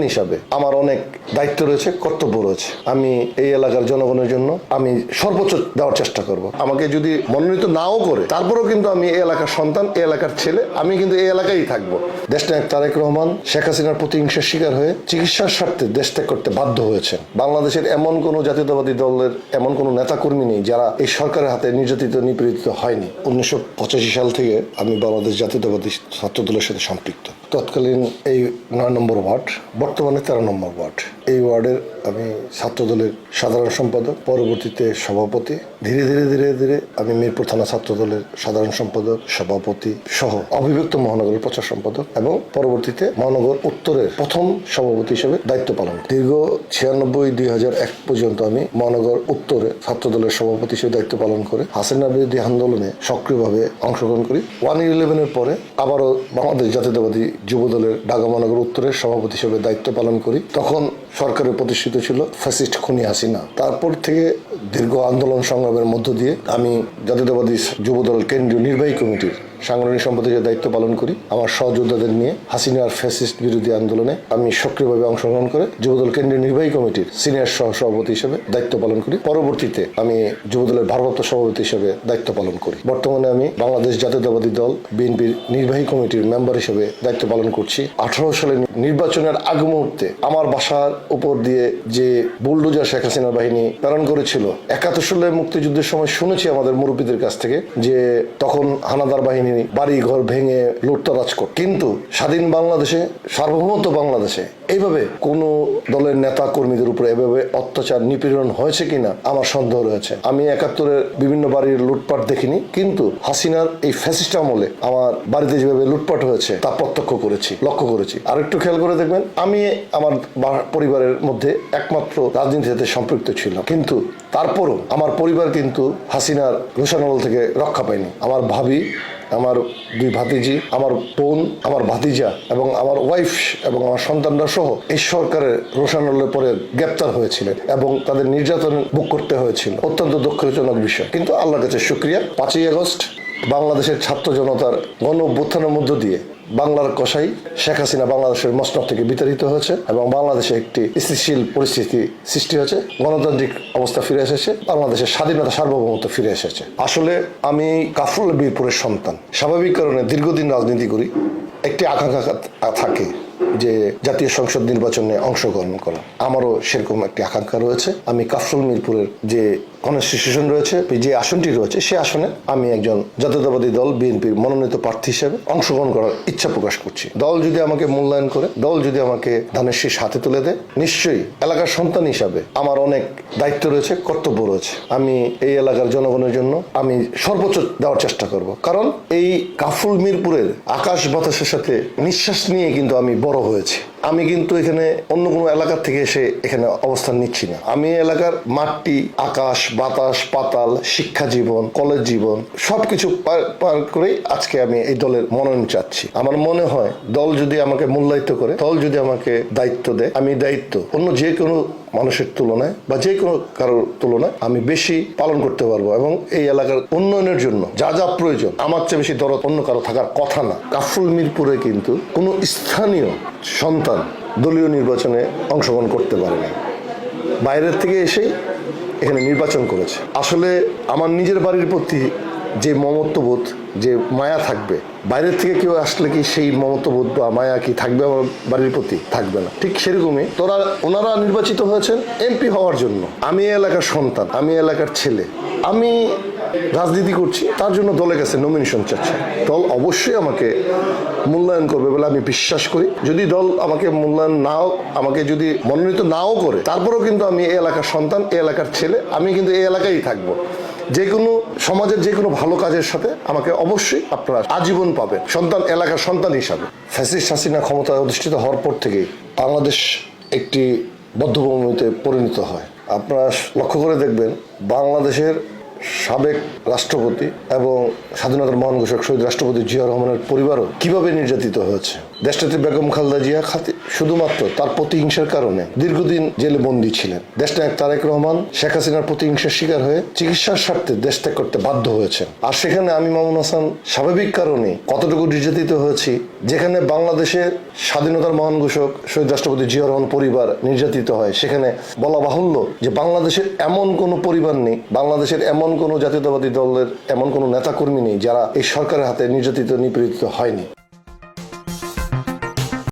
হিসাবে আমার অনেক দায়িত্ব রয়েছে, কর্তব্য রয়েছে। আমি এই এলাকার জনগণের জন্য আমি সর্বোচ্চ দেওয়ার চেষ্টা করব। আমাকে যদি মনোনীত নাও করে, তারপরেও কিন্তু আমি এই এলাকার সন্তান, এই এলাকার ছেলে, আমি কিন্তু এই এলাকায় থাকবো। দেশনায়ক তারেক রহমান শেখ হাসিনার প্রতিহিংসার শিকার হয়ে চিকিৎসার স্বার্থে দেশ ত্যাগ করতে বাধ্য হয়েছেন। বাংলাদেশের এমন কোনো জাতীয়তাবাদী দলের এমন কোনো নেতাকর্মী নেই যারা এই সরকারের হাতে নির্যাতিত নিপীড়িত হয়নি। 1985 সাল থেকে আমি বাংলাদেশ জাতীয়তাবাদী ছাত্র দলের সাথে সম্পৃক্ত। তৎকালীন এই 9 নম্বর ওয়ার্ড, বর্তমানে 13 নম্বর ওয়ার্ড, এই ওয়ার্ডের আমি ছাত্রদলের সাধারণ সম্পাদক, পরবর্তীতে সভাপতি। ধীরে ধীরে ধীরে ধীরে আমি মিরপুর থানা ছাত্রদলের সাধারণ সম্পাদক, সভাপতি সহ অবিভক্ত মহানগরের প্রচার সম্পাদক এবং পরবর্তীতে মহানগর উত্তরের প্রথম সভাপতি হিসেবে দায়িত্ব পালন করি। দীর্ঘ 96-2001 পর্যন্ত আমি মহানগর উত্তরে ছাত্রদলের সভাপতি হিসেবে দায়িত্ব পালন করে হাসিনা বিরোধী আন্দোলনে সক্রিয়ভাবে অংশগ্রহণ করি। 1-11 পরে আবারও বাংলাদেশ জাতীয়তাবাদী যুবদলের ঢাকা মহানগর উত্তরের সভাপতি হিসেবে দায়িত্ব পালন করি। তখন সরকারের প্রতিষ্ঠিত ছিল ফ্যাসিস্ট খুনি হাসিনা। তারপর থেকে দীর্ঘ আন্দোলন সংগ্রামের মধ্য দিয়ে আমি জাতীয়তাবাদী যুবদল কেন্দ্রীয় নির্বাহী কমিটির সাংগঠনিক সম্পাদক হিসেবে দায়িত্ব পালন করি। আমার সহযোদ্ধাদের নিয়ে হাসিনার ফ্যাসিস্ট বিরোধী আন্দোলনে আমি সক্রিয়ভাবে অংশগ্রহণ করে যুবদল কেন্দ্রীয় নির্বাহী কমিটির সিনিয়র সভাপতি হিসেবে দায়িত্ব পালন করি। পরবর্তীতে আমি যুবদলের ভারপ্রাপ্ত সভাপতি হিসেবে দায়িত্ব পালন করি। বর্তমানে আমি বাংলাদেশ জাতীয়তাবাদী দল বিএনপির নির্বাহী কমিটির মেম্বার হিসেবে দায়িত্ব পালন করছি। 18 সালে নির্বাচনের আগ মুহূর্তে আমার বাসার উপর দিয়ে যে বুলডোজার শেখ হাসিনা বাহিনী প্রেরণ করেছিল, 71 সালে মুক্তিযুদ্ধের সময় শুনেছি আমাদের মুরব্বীদের কাছ থেকে যে তখন হানাদার বাহিনী বাড়ি ঘর ভেঙে লুটতরাজ করে। কিন্তু স্বাধীন বাংলাদেশে, সার্বভৌমত্ব বাংলাদেশে এইভাবে কোন দলের নেতা কর্মীদের উপরে এভাবে অত্যাচার নিপীড়ন হয়েছে কিনা আমার সন্দেহ রয়েছে। আমি 71-এর বিভিন্ন বাড়ির লুটপাট দেখিনি, কিন্তু হাসিনার এই ফ্যাসিস্ট আমলে আমার বাড়িতে যেভাবে লুটপাট হয়েছে তা প্রত্যক্ষ করেছি, লক্ষ্য করেছি। আরেকটু খেয়াল করে দেখবেন, আমি আমার পরিবারের মধ্যে একমাত্র রাজনীতিতে সম্পৃক্ত ছিলাম, কিন্তু তারপরও আমার পরিবার কিন্তু হাসিনার রোষানল থেকে রক্ষা পায়নি। আমার ভাবি, আমার 2 ভাতিজি, আমার বোন, আমার ভাতিজা এবং আমার ওয়াইফ এবং আমার সন্তানরা সহ এই সরকারের রোষানলের পরে গ্রেপ্তার হয়েছিলেন এবং তাদের নির্যাতন ভোগ করতে হয়েছিল। অত্যন্ত দুঃখজনক বিষয়, কিন্তু আল্লাহর কাছে শুকরিয়া, 5ই আগস্ট বাংলাদেশের ছাত্র জনতার গণ অভ্যুত্থানের মধ্য দিয়ে বাংলার কসাই শেখ হাসিনা বাংলাদেশের মসনদ থেকে বিতাড়িত হয়েছে এবং বাংলাদেশে একটি স্থিতিশীল পরিস্থিতি সৃষ্টি হয়েছে। গণতান্ত্রিক অবস্থা ফিরে এসেছে, বাংলাদেশের স্বাধীনতা সার্বভৌমত্ব ফিরে এসেছে। আসলে আমি কাফরুল বীরপুরের সন্তান। স্বাভাবিক কারণে দীর্ঘদিন রাজনীতি করি, একটি আকাঙ্ক্ষা থাকে যে জাতীয় সংসদ নির্বাচনে অংশগ্রহণ করা। আমারও সেরকম একটি আকাঙ্ক্ষা রয়েছে। আমি কাফরুল মিরপুরের যে কনস্টিটিউশন রয়েছে, যে আসনটি রয়েছে, সে আসনে আমি একজন জাতীয়তাবাদী দল বিএনপির মনোনীত প্রার্থী হিসেবে অংশগ্রহণ করার ইচ্ছা প্রকাশ করছি। দল যদি আমাকে মূল্যায়ন করে, দল যদি আমাকে ধানের শীষ হাতে তুলে দেয়, নিশ্চয়ই এলাকার সন্তান হিসাবে আমার অনেক দায়িত্ব রয়েছে, কর্তব্য রয়েছে। আমি এই এলাকার জনগণের জন্য আমি সর্বোচ্চ দেওয়ার চেষ্টা করব। কারণ এই কাফরুল মিরপুরের আকাশ বাতাসের সাথে নিঃশ্বাস নিয়ে কিন্তু আমি বড় হয়েছি। আমি কিন্তু এখানে অন্য কোনো এলাকার থেকে এসে এখানে অবস্থান নিচ্ছি না। আমি এলাকার মাটি, আকাশ, বাতাস, পাতাল, শিক্ষা জীবন, কলেজ জীবন সবকিছু পার করেই আজকে আমি এই দলের মনোনয়ন চাচ্ছি। আমার মনে হয় দল যদি আমাকে মূল্যায়িত করে, দল যদি আমাকে দায়িত্ব দেয়, আমি দায়িত্ব অন্য যে কোনো মানুষের তুলনায় বা যে কোনো কারোর তুলনায় আমি বেশি পালন করতে পারবো এবং এই এলাকার উন্নয়নের জন্য যা যা প্রয়োজন আমার চেয়ে বেশি দরদ অন্য কারো থাকার কথা না। কাফরুল মিরপুরে কিন্তু কোনো স্থানীয় সন্তান দলীয় নির্বাচনে অংশগ্রহণ করতে পারেনি, বাইরের থেকে এসেই এখানে নির্বাচন করেছে। আসলে আমার নিজের বাড়ির প্রতি যে মমত্ববোধ, যে মায়া থাকবে, বাইরের থেকে কেউ আসলে কি সেই মমত্ববোধ বা মায়া কি থাকবে আমার বাড়ির প্রতি? থাকবে না। ঠিক সেরকমই ওনারা নির্বাচিত হয়েছেন এমপি হওয়ার জন্য। আমি এলাকার সন্তান, আমি এলাকার ছেলে, আমি রাজনীতি করছি, তার জন্য দলের কাছে নমিনেশন চাচ্ছি। দল অবশ্যই আমাকে মূল্যায়ন করবে বলে আমি বিশ্বাস করি। যদি দল আমাকে মূল্যায়ন আমাকে যদি মনোনীত নাও করে, তারপরেও কিন্তু আমি এই এলাকার সন্তান, এই এলাকার ছেলে, আমি কিন্তু এই এলাকায় থাকবো। যে কোনো সমাজের যে কোনো ভালো কাজের সাথে আমাকে অবশ্যই আপনারা আজীবন পাবেন সন্তান, এলাকার সন্তান হিসাবে। ফ্যাসিস্ট হাসিনা ক্ষমতায় অধিষ্ঠিত হওয়ার পর থেকেই বাংলাদেশ একটি বধ্যভূমিতে পরিণত হয়। আপনারা লক্ষ্য করে দেখবেন, বাংলাদেশের সাবেক রাষ্ট্রপতি এবং স্বাধীনতার মহান ঘোষক শহীদ রাষ্ট্রপতি জিয়া রহমানের পরিবারও কিভাবে নির্যাতিত হয়েছে। দেশটাতে বেগম খালেদা জিয়া শুধুমাত্র তার প্রতিহিংসার কারণে দীর্ঘদিন জেলে বন্দী ছিলেন। দেশনায়ক তারেক রহমান শেখ হাসিনার প্রতিহিংসার শিকার হয়ে চিকিৎসার স্বার্থে দেশ ত্যাগ করতে বাধ্য হয়েছেন। আর সেখানে আমি মামুন হাসান স্বাভাবিক কারণে কতটুকু নির্যাতিত হয়েছি, যেখানে বাংলাদেশের স্বাধীনতার মহান ঘোষক শহীদ রাষ্ট্রপতি জিয়া রহমান পরিবার নির্যাতিত হয়, সেখানে বলা বাহুল্য যে বাংলাদেশের এমন কোনো পরিবার নেই, বাংলাদেশের এমন কোনো জাতীয়তাবাদী দলের এমন কোনো নেতাকর্মী নেই যারা এই সরকারের হাতে নির্যাতিত নিপীড়িত হয়নি।